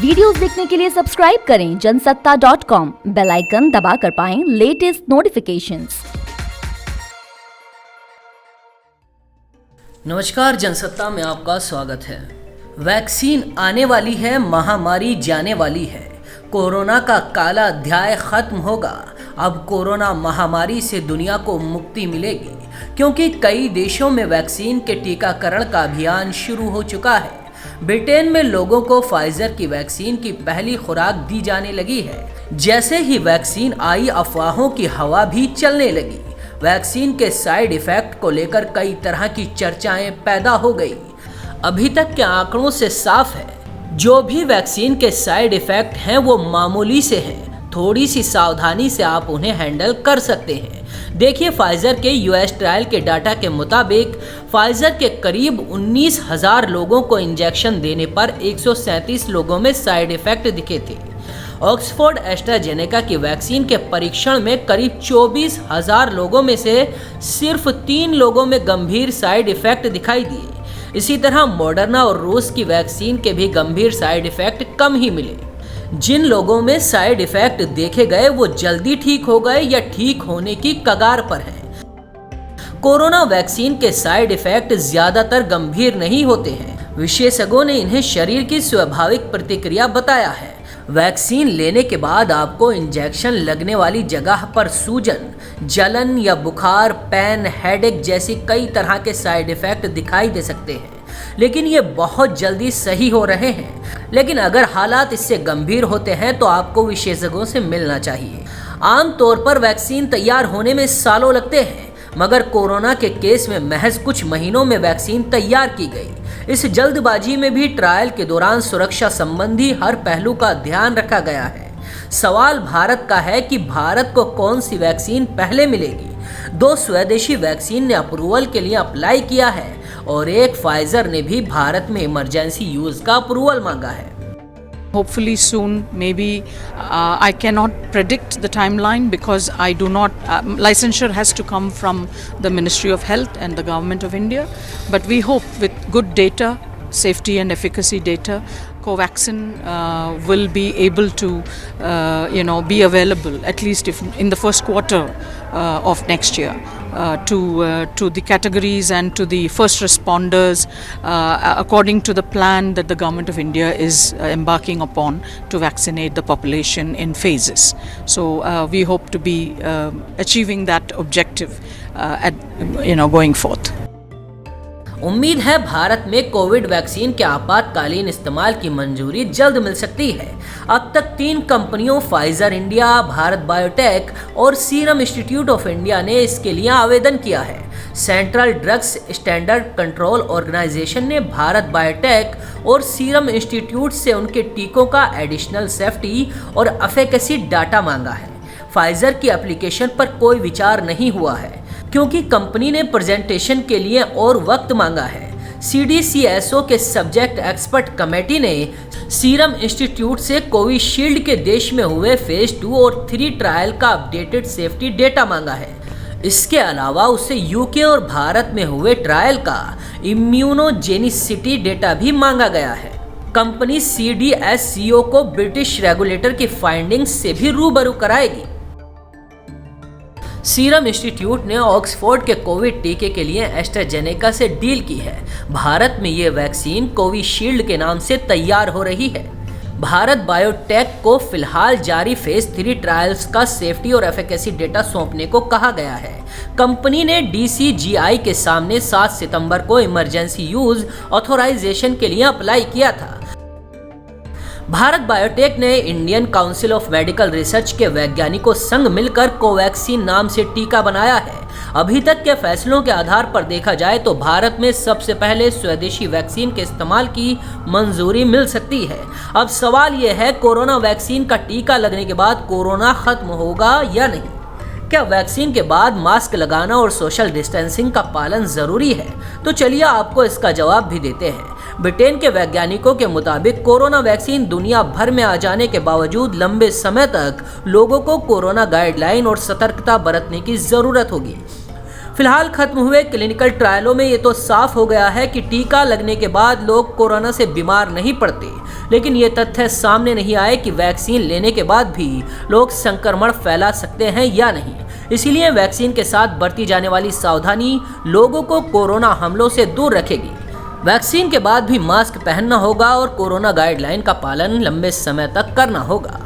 Videos देखने के लिए सब्सक्राइब करें जनसत्ता.com, बेल आइकन दबाकर पाएं लेटेस्ट नोटिफिकेशंस। नमस्कार, जनसत्ता में आपका स्वागत है। वैक्सीन आने वाली है, महामारी जाने वाली है, कोरोना का काला अध्याय खत्म होगा। अब कोरोना महामारी से दुनिया को मुक्ति मिलेगी, क्योंकि कई देशों में वैक्सीन के टीकाकरण का अभियान शुरू हो चुका है। ब्रिटेन में लोगों को फाइजर की वैक्सीन की पहली खुराक दी जाने लगी है। जैसे ही वैक्सीन आई, अफवाहों की हवा भी चलने लगी। वैक्सीन के साइड इफेक्ट को लेकर कई तरह की चर्चाएं पैदा हो गई। अभी तक के आंकड़ों से साफ है, जो भी वैक्सीन के साइड इफेक्ट हैं वो मामूली से हैं। थोड़ी सी सावधानी से आप उन्हें हैंडल कर सकते हैं। देखिए, फाइजर के यूएस ट्रायल के डाटा के मुताबिक फाइजर के करीब 19,000 लोगों को इंजेक्शन देने पर 137 लोगों में साइड इफेक्ट दिखे थे। ऑक्सफोर्ड एस्ट्राजेनेका की वैक्सीन के परीक्षण में करीब 24,000 लोगों में से सिर्फ 3 लोगों में गंभीर साइड इफेक्ट दिखाई दिए। इसी तरह मॉडर्ना और रूस की वैक्सीन के भी गंभीर साइड इफेक्ट कम ही मिले। जिन लोगों में साइड इफेक्ट देखे गए वो जल्दी ठीक हो गए या ठीक होने की कगार पर हैं। कोरोना वैक्सीन के साइड इफेक्ट ज्यादातर गंभीर नहीं होते हैं। विशेषज्ञों ने इन्हें शरीर की स्वाभाविक प्रतिक्रिया बताया है। वैक्सीन लेने के बाद आपको इंजेक्शन लगने वाली जगह पर सूजन, जलन या बुखार, पेन, हेडेक जैसी कई तरह के साइड इफेक्ट दिखाई दे सकते हैं, लेकिन ये बहुत जल्दी सही हो रहे हैं। लेकिन अगर हालात इससे गंभीर होते हैं तो आपको विशेषज्ञों से मिलना चाहिए। आमतौर पर वैक्सीन तैयार होने में सालों लगते हैं, मगर कोरोना के केस में महज कुछ महीनों में वैक्सीन तैयार की गई। इस जल्दबाजी में भी ट्रायल के दौरान सुरक्षा संबंधी हर पहलू का ध्यान रखा गया है। सवाल भारत का है कि भारत को कौन सी वैक्सीन पहले मिलेगी। 2 स्वदेशी वैक्सीन ने अप्रूवल के लिए अप्लाई किया है और एक फाइजर ने भी भारत में इमरजेंसी यूज का अप्रूवल मांगा है। Hopefully soon, maybe I cannot predict the timeline because I do not, licensure has to come from the Ministry of Health and the Government of India, but we hope with good data, safety and efficacy data, Covaxin will be able to be available at least if in the first quarter of next year to the categories and to the first responders according to the plan that the Government of India is embarking upon to vaccinate the population in phases. So we hope to be achieving that objective going forth. उम्मीद है भारत में Covid vaccine के आपातकालीन इस्तेमाल की मंजूरी जल्द मिल सकती है। अब तक 3 कंपनियों फाइजर इंडिया, भारत बायोटेक और सीरम इंस्टीट्यूट ऑफ इंडिया ने इसके लिए आवेदन किया है। Central Drugs Standard Control Organisation ने भारत बायोटेक और सीरम इंस्टीट्यूट से उनके टीकों का एडिशनल सेफ्टी और एफिकेसी डाटा मांगा है। फाइजर की एप्लीकेशन पर कोई विचार नहीं हुआ है, क्योंकि कंपनी ने प्रेजेंटेशन के लिए और वक्त मांगा है। CDCSO के सब्जेक्ट एक्सपर्ट कमेटी ने सीरम इंस्टीट्यूट से कोविशील्ड के देश में हुए फेज 2 और 3 ट्रायल का अपडेटेड सेफ्टी डेटा मांगा है। इसके अलावा उसे यूके और भारत में हुए ट्रायल का इम्यूनोजेनिसिटी डेटा भी मांगा गया है। कंपनी CDSCO को ब्रिटिश रेगुलेटर की फाइंडिंग्स से भी रूबरू कराएगी। सीरम इंस्टीट्यूट ने ऑक्सफोर्ड के कोविड टीके के लिए एस्ट्राजेनेका से डील की है। भारत में ये वैक्सीन कोविशील्ड के नाम से तैयार हो रही है। भारत बायोटेक को फिलहाल जारी फेज 3 ट्रायल्स का सेफ्टी और एफिकेसी डेटा सौंपने को कहा गया है। कंपनी ने DCGI के सामने 7 सितंबर को इमरजेंसी यूज ऑथोराइजेशन के लिए अप्लाई किया था। भारत बायोटेक ने Indian council of medical research के वैज्ञानिकों संग मिलकर कोवैक्सीन नाम से टीका बनाया है। अभी तक के फैसलों के आधार पर देखा जाए तो भारत में सबसे पहले स्वदेशी वैक्सीन के इस्तेमाल की मंजूरी मिल सकती है। अब सवाल यह है, कोरोना वैक्सीन का टीका लगने के बाद कोरोना खत्म होगा या नहीं? क्या वैक्सीन के बाद मास्क लगाना और सोशल डिस्टेंसिंग का पालन जरूरी है? तो चलिए आपको इसका जवाब भी देते हैं। ब्रिटेन के वैज्ञानिकों के मुताबिक कोरोना वैक्सीन दुनिया भर में आ जाने के बावजूद लंबे समय तक लोगों को कोरोना गाइडलाइन और सतर्कता बरतने की जरूरत होगी। फिलहाल खत्म हुए क्लिनिकल ट्रायलों में ये तो साफ हो गया है कि टीका लगने के बाद लोग कोरोना से बीमार नहीं पड़ते, लेकिन ये तथ्य सामने नहीं आए कि वैक्सीन लेने के बाद भी लोग संक्रमण फैला सकते हैं या नहीं। इसीलिए वैक्सीन के साथ बरती जाने वाली सावधानी लोगों को कोरोना हमलों से दूर रखेगी। वैक्सीन के बाद भी मास्क पहनना होगा और कोरोना गाइडलाइन का पालन लंबे समय तक करना होगा।